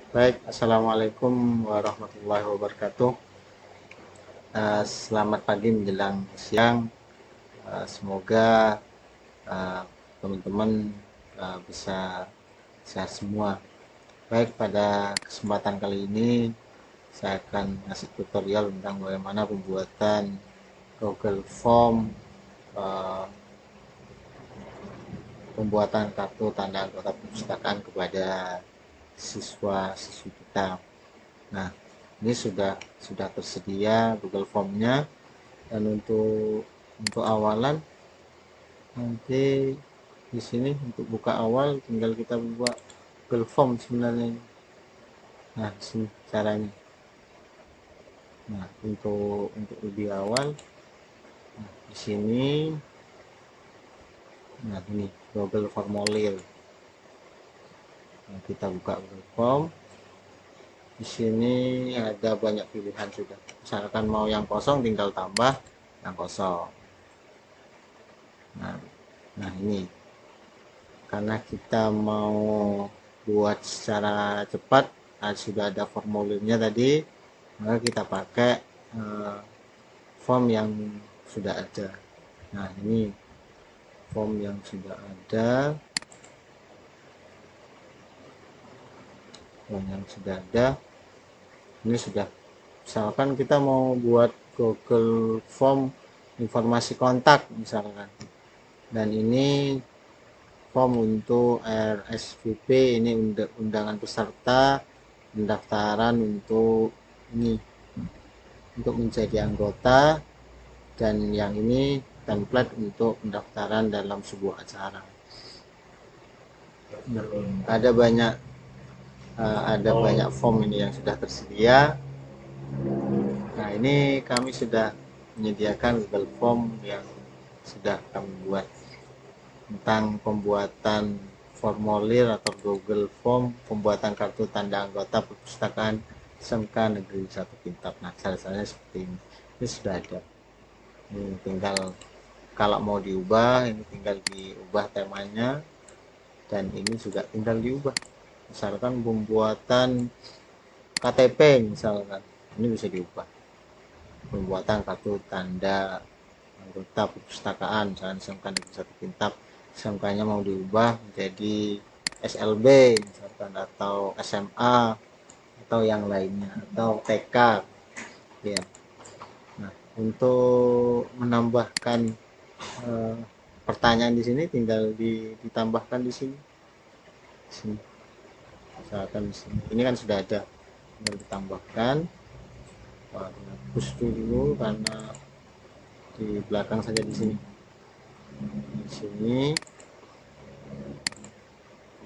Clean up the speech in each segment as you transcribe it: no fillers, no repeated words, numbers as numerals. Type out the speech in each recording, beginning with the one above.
Baik, Assalamualaikum warahmatullahi wabarakatuh. Selamat pagi menjelang siang. Semoga uh, teman-teman bisa sehat semua. Baik, pada kesempatan kali ini saya akan ngasih tutorial tentang bagaimana pembuatan Google Form, uh, pembuatan kartu tanda anggota perpustakaan kepada siswa-siswi kita. Nah, ini sudah tersedia Google Form-nya, dan untuk awalan nanti di sini untuk buka awal tinggal kita buat Google Form sebenarnya. Nah, di sini caranya. Nah, untuk lebih awal, nah, di sini, nah ini Google Formulir. Nah, kita buka Google Form. Di sini ada banyak pilihan sudah. Misalkan mau yang kosong tinggal tambah yang kosong. Nah, ini karena kita mau buat secara cepat, sudah ada formulirnya tadi, maka kita pakai form yang sudah ada. Nah, ini form yang sudah ada, ini sudah. Misalkan kita mau buat Google Form informasi kontak misalkan, dan ini form untuk RSVP, ini undangan peserta pendaftaran untuk ini untuk menjadi anggota, dan yang ini template untuk pendaftaran dalam sebuah acara. Nah, ada banyak form ini yang sudah tersedia. Nah, ini kami sudah menyediakan Google Form yang sudah kami buat tentang pembuatan formulir atau Google Form pembuatan kartu tanda anggota perpustakaan SMK Negeri 1 Kintab. Nah, caranya seperti ini sudah ada. Ini tinggal kalau mau diubah, ini tinggal diubah temanya, dan ini juga tinggal diubah. Misalkan pembuatan KTP misalkan, ini bisa diubah. Pembuatan kartu tanda anggota perpustakaan misalkan SMK Negeri 1 Kintab, SMK-nya mau diubah menjadi SLB misalkan, atau SMA, atau yang lainnya, atau TK ya. Nah, untuk menambahkan pertanyaan di sini tinggal ditambahkan di sini. Misalkan di sini, ini kan sudah ada, tinggal ditambahkan. Hapus dulu karena di belakang saja di sini. Di sini,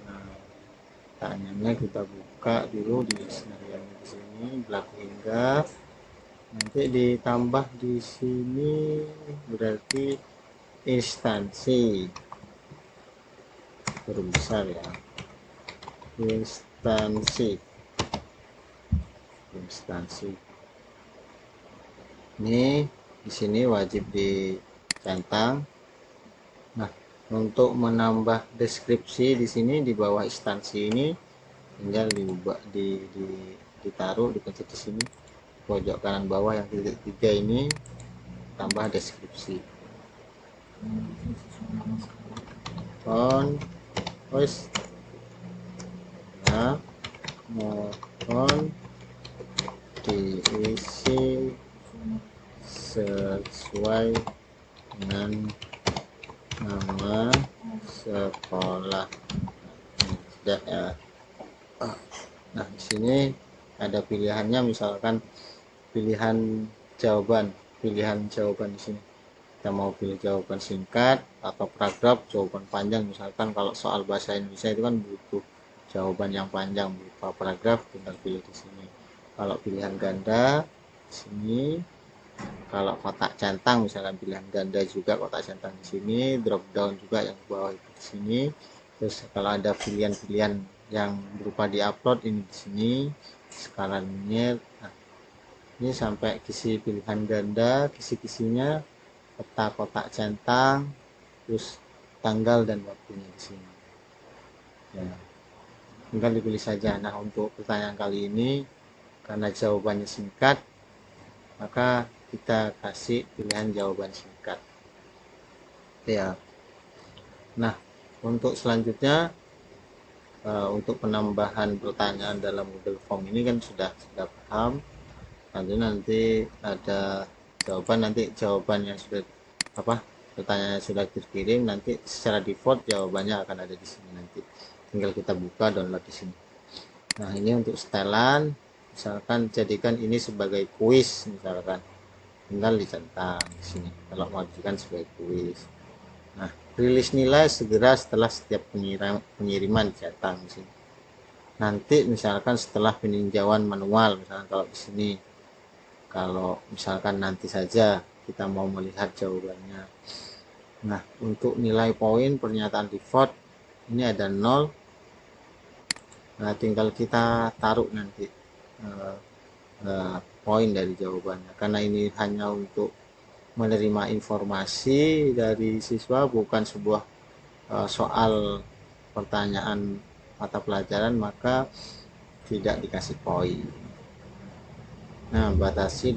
nah, pertanyaannya kita buka dulu di senario di sini, belakang hingga nanti ditambah di sini berarti instansi besar ya, instansi ini di sini wajib dicentang. Nah, untuk menambah deskripsi di sini di bawah instansi ini tinggal ditaruh, dipencet di sini pojok kanan bawah yang titik 3 ini, tambah deskripsi. Wes ya, mohon diisi sesuai dengan nama sekolah. Sudah ya. Nah, di sini ada pilihannya, misalkan pilihan jawaban di sini. Kita mau pilih jawaban singkat atau paragraf, jawaban panjang. Misalkan kalau soal bahasa Indonesia itu kan butuh jawaban yang panjang berupa paragraf, tinggal pilih di sini. Kalau pilihan ganda di sini, kalau kotak centang misalkan pilihan ganda juga kotak centang di sini, drop down juga yang bawah itu di sini. Terus kalau ada pilihan-pilihan yang berupa diupload ini di sini, skala linear. Nah, ini sampai kisi pilihan ganda, kisi-kisinya, peta kotak centang, terus tanggal dan waktunya di sini. ya, tinggal dipilih saja. Nah, untuk pertanyaan kali ini karena jawabannya singkat, maka kita kasih pilihan jawaban singkat ya. Nah, untuk selanjutnya untuk penambahan pertanyaan dalam Google Form ini kan sudah paham. Nanti ada jawaban, nanti jawaban yang sudah pertanyaan yang sudah dikirim nanti secara default jawabannya akan ada di sini, nanti tinggal kita buka download di sini. Nah, ini untuk setelan, misalkan jadikan ini sebagai kuis, misalkan tinggal dicentang di sini kalau mau dijadikan sebagai kuis. Nah, rilis nilai segera setelah setiap pengiriman dicetak di sini. Nanti misalkan setelah peninjauan manual, misalkan kalau di sini, kalau misalkan nanti saja kita mau melihat jawabannya. Nah, untuk nilai poin pernyataan default ini ada 0. Nah, tinggal kita taruh nanti poin dari jawabannya, karena ini hanya untuk menerima informasi dari siswa, bukan sebuah soal pertanyaan mata pelajaran, maka tidak dikasih poin. Nah, batasi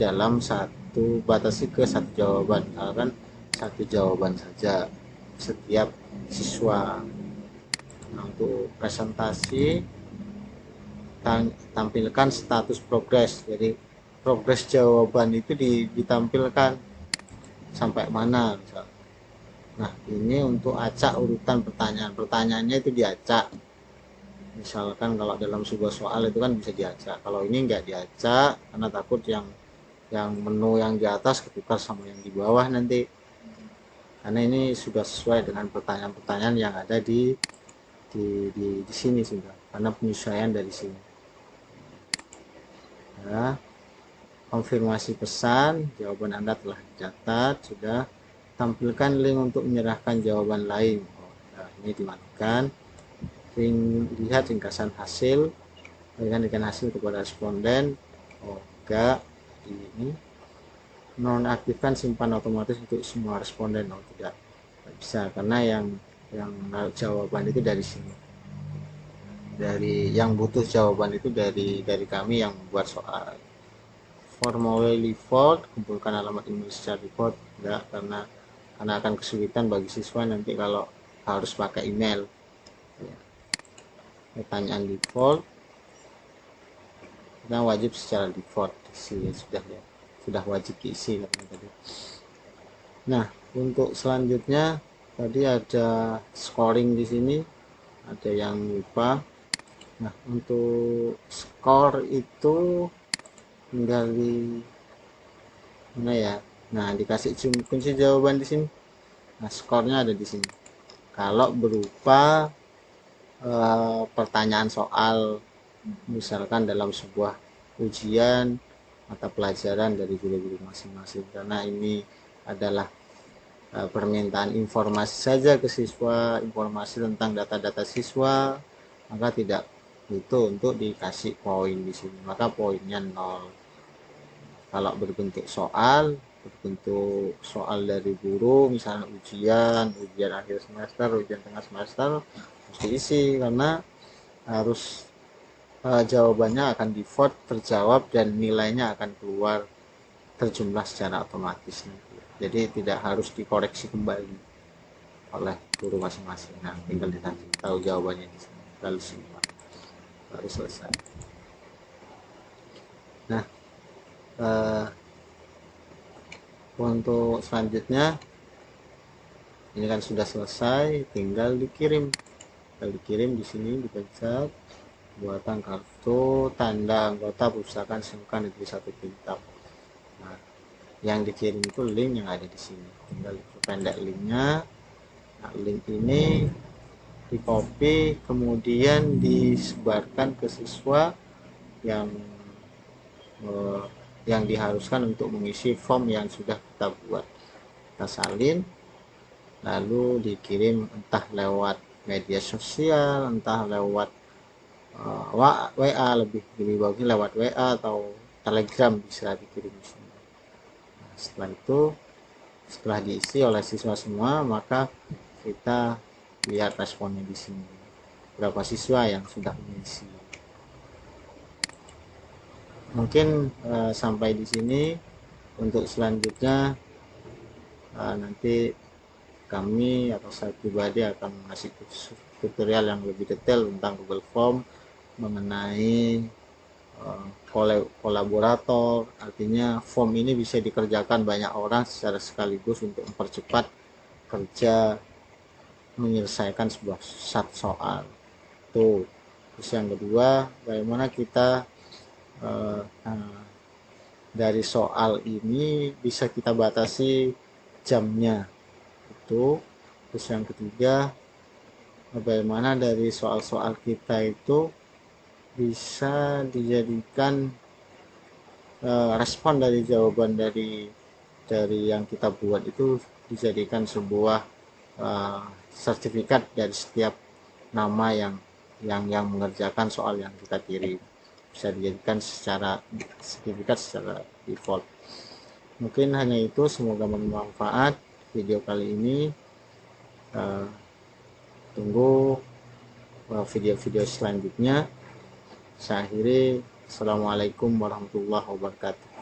ke satu jawaban, misalkan satu jawaban saja setiap siswa. Nah, untuk presentasi tampilkan status progres, jadi progres jawaban itu ditampilkan sampai mana misal. Nah, ini untuk acak urutan pertanyaannya itu diacak. Misalkan kalau dalam sebuah soal itu kan bisa diacak, kalau ini enggak diacak karena takut yang menu yang di atas ketukar sama yang di bawah nanti, karena ini sudah sesuai dengan pertanyaan-pertanyaan yang ada di sini sudah, karena penyesuaian dari sini. Nah, konfirmasi pesan, jawaban Anda telah dicatat, sudah. Tampilkan link untuk menyerahkan jawaban lain. Nah, ini dimatikan. Lihat ringkasan hasil, berikan hasil kepada responden. Enggak, ini nonaktifkan simpan otomatis untuk semua responden. Tidak bisa, karena yang jawaban itu dari sini, dari yang butuh jawaban itu dari kami yang membuat soal. Formulir default, kumpulkan alamat email secara default, enggak, karena akan kesulitan bagi siswa nanti kalau harus pakai email. Pertanyaan default kita wajib secara default isi, sudah wajib diisi tadi. Nah, untuk selanjutnya tadi ada scoring di sini, ada yang lupa. Nah, untuk skor itu tinggal di mana ya? Nah, dikasih kunci jawaban di sini. Nah, skornya ada di sini. Kalau berupa pertanyaan soal, misalkan dalam sebuah ujian mata pelajaran dari guru-guru masing-masing, karena ini adalah permintaan informasi saja ke siswa, informasi tentang data-data siswa, maka tidak itu untuk dikasih poin di sini, maka poinnya 0. Kalau berbentuk soal dari guru, misalnya ujian akhir semester, ujian tengah semester, harus diisi, karena harus jawabannya akan default terjawab dan nilainya akan keluar terjumlah secara otomatis. Jadi tidak harus dikoreksi kembali oleh guru masing-masing. Nah, tinggal dikasih tahu jawabannya di sini, lalu simpan, baru selesai. Nah, untuk selanjutnya ini kan sudah selesai, tinggal dikirim di sini, dipencet buatan kartu tanda anggota perpustakaan SMK Negeri 1 Bintan. Nah, yang dikirim itu link yang ada di sini, tinggal pendek linknya. Nah, link ini di copy kemudian disebarkan ke siswa yang diharuskan untuk mengisi form yang sudah kita buat. Kita salin, lalu dikirim entah lewat media sosial, entah lewat WA, lebih bagus lewat WA atau Telegram, bisa dikirim di sini. Nah, setelah itu, setelah diisi oleh siswa semua, maka kita lihat responnya di sini. berapa siswa yang sudah mengisi. Mungkin sampai di sini. Untuk selanjutnya nanti kami atau saya pribadi akan mengasih tutorial yang lebih detail tentang Google Form mengenai kolaborator. Artinya form ini bisa dikerjakan banyak orang secara sekaligus untuk mempercepat kerja menyelesaikan sebuah satu soal. Tuh. Terus yang kedua, bagaimana kita dari soal ini bisa kita batasi jamnya itu. Terus yang ketiga, bagaimana dari soal-soal kita itu bisa dijadikan respon dari jawaban dari yang kita buat itu dijadikan sebuah sertifikat dari setiap nama yang mengerjakan soal yang kita kirim, bisa dijadikan secara sertifikat secara default. Mungkin hanya itu, semoga bermanfaat video kali ini. Tunggu video-video selanjutnya. Saya akhiri. Assalamualaikum warahmatullahi wabarakatuh.